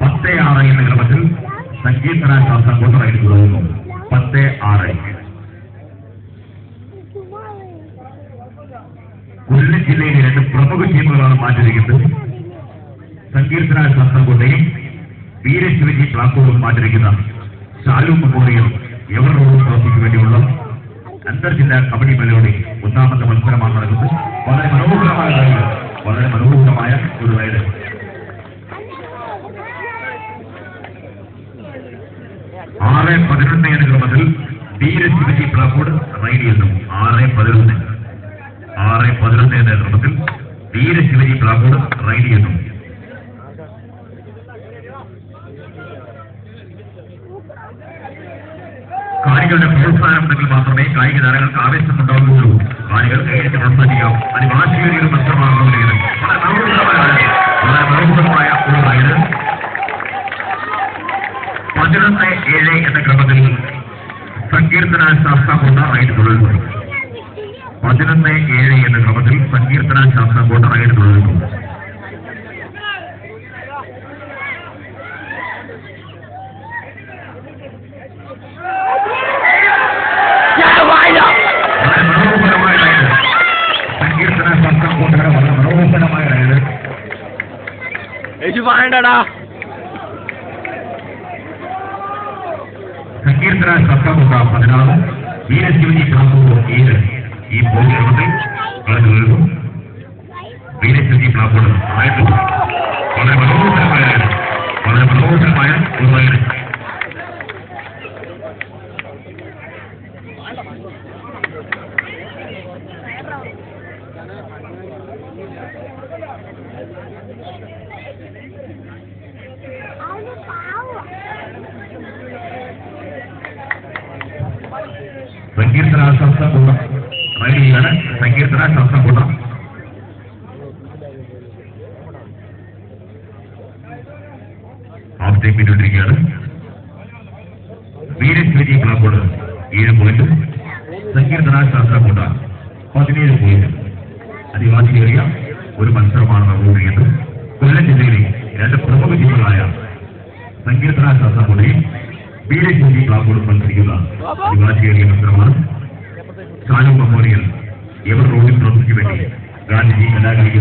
10-6 എന്ന ക്രമത്തിൽ സങ്കീർത്തന ശാസ്ത്രകൂട്ടമായിട്ട് തുടങ്ങുന്നു. 10-6. കൊല്ലം ജില്ലയിലെ 2 പ്രമുഖ ടീമുകളാണ് മാറ്റിരിക്കുന്നത്. സങ്കീർത്തന ശാസ്ത്രകൂട്ടയും വീരശിവജി പ്ലാക്കോടും മാറ്റിരിക്കുന്ന ഷാലു മെമ്മോറിയൽ എവർ റോഡ് ട്രോഫിക്ക് വേണ്ടിയുള്ള അന്തർജില്ലാ കബഡി മലയോടെ 1ാമത്തെ മത്സരമാണ് നടക്കുന്നത്. വളരെ മനോഹരമായ ഒരു റൈഡ്. 6-11 എന്ന ക്രമത്തിൽ വീരശിവജി പ്ലാക്കോട് റൈഡ് ചെയ്യുന്നു. 6-11 എന്ന ക്രമത്തിൽ വീരശിവജി പ്ലാക്കോട് റൈഡ് ചെയ്യുന്നു. കാണികളുടെ പ്രോത്സാഹനം ഉണ്ടെങ്കിൽ മാത്രമേ കായിക താരങ്ങൾക്ക് ആവേശമുണ്ടാകുകയുള്ളൂ. കാണികൾ കൈയടിച്ച് പ്രോത്സാഹിക്കാം. അതിവാശിയേറിയ ഒരു മത്സരമാണ് നടക്കുന്നത്. വളരെ മനോഹരമായ ഒരു റൈഡ്. 11-7 എന്ന ക്രമത്തിൽ സങ്കീർത്തന ശാസ്ത്രകൂട്ട റൈഡ് തുടരുന്നു. 11-7 എന്ന ക്രമത്തിൽ സങ്കീർത്തന ശാസ്ത്രകൂട്ട റൈഡ് തുടരുന്നു. മനോഹരമായ റൈഡ്. സങ്കീർത്തന ശാസ്ത്രകൂട്ടയുടെ വളരെ മനോഹരമായ റൈഡ്. സങ്കീർത്തന ശാസ്ത്രകൂട്ട 16, വീരശിവജി പ്ലാക്കോട് 7. ഈ പോരാട്ടത്തിൽ കളഞ്ഞു വരുന്നു. വീരശിവജി പ്ലാക്കോട് ആയിട്ട് വളരെ മനോഹരമായ ഒരു റൈഡ്. സങ്കീർത്തന ശാസ്ത്രകൂട്ടം റൈഡ് ചെയ്യാണ്. സങ്കീർത്തന ശാസ്ത്രകൂട്ടം ഹാഫ് ടൈം പിന്നിട്ടിരിക്കുകയാണ്. വീരശിവജി പ്ലാക്കോട് 7 പോയിന്റ്, സങ്കീർത്തന ശാസ്ത്രകൂട്ട 17 പോയിന്റ്. അതിവാശിയേറിയ ഒരു മത്സരമാണ് നടന്നുകൊണ്ടിരിക്കുന്നത്. കൊല്ലം ജില്ലയിലെ 2 പ്രമുഖ ടീമുകളായ സങ്കീർത്തന ശാസ്ത്രകൂട്ടയും വീരശിവജി പ്ലാക്കോടും മത്സരിക്കുന്ന അതിവാശിയേറിയ മത്സരമാണ്. ഷാലു മെമ്മോറിയൽ എവർ റോഡിൽ ട്രോഫിക്ക് വേണ്ടി ഗാന്ധിജി കലാകായിക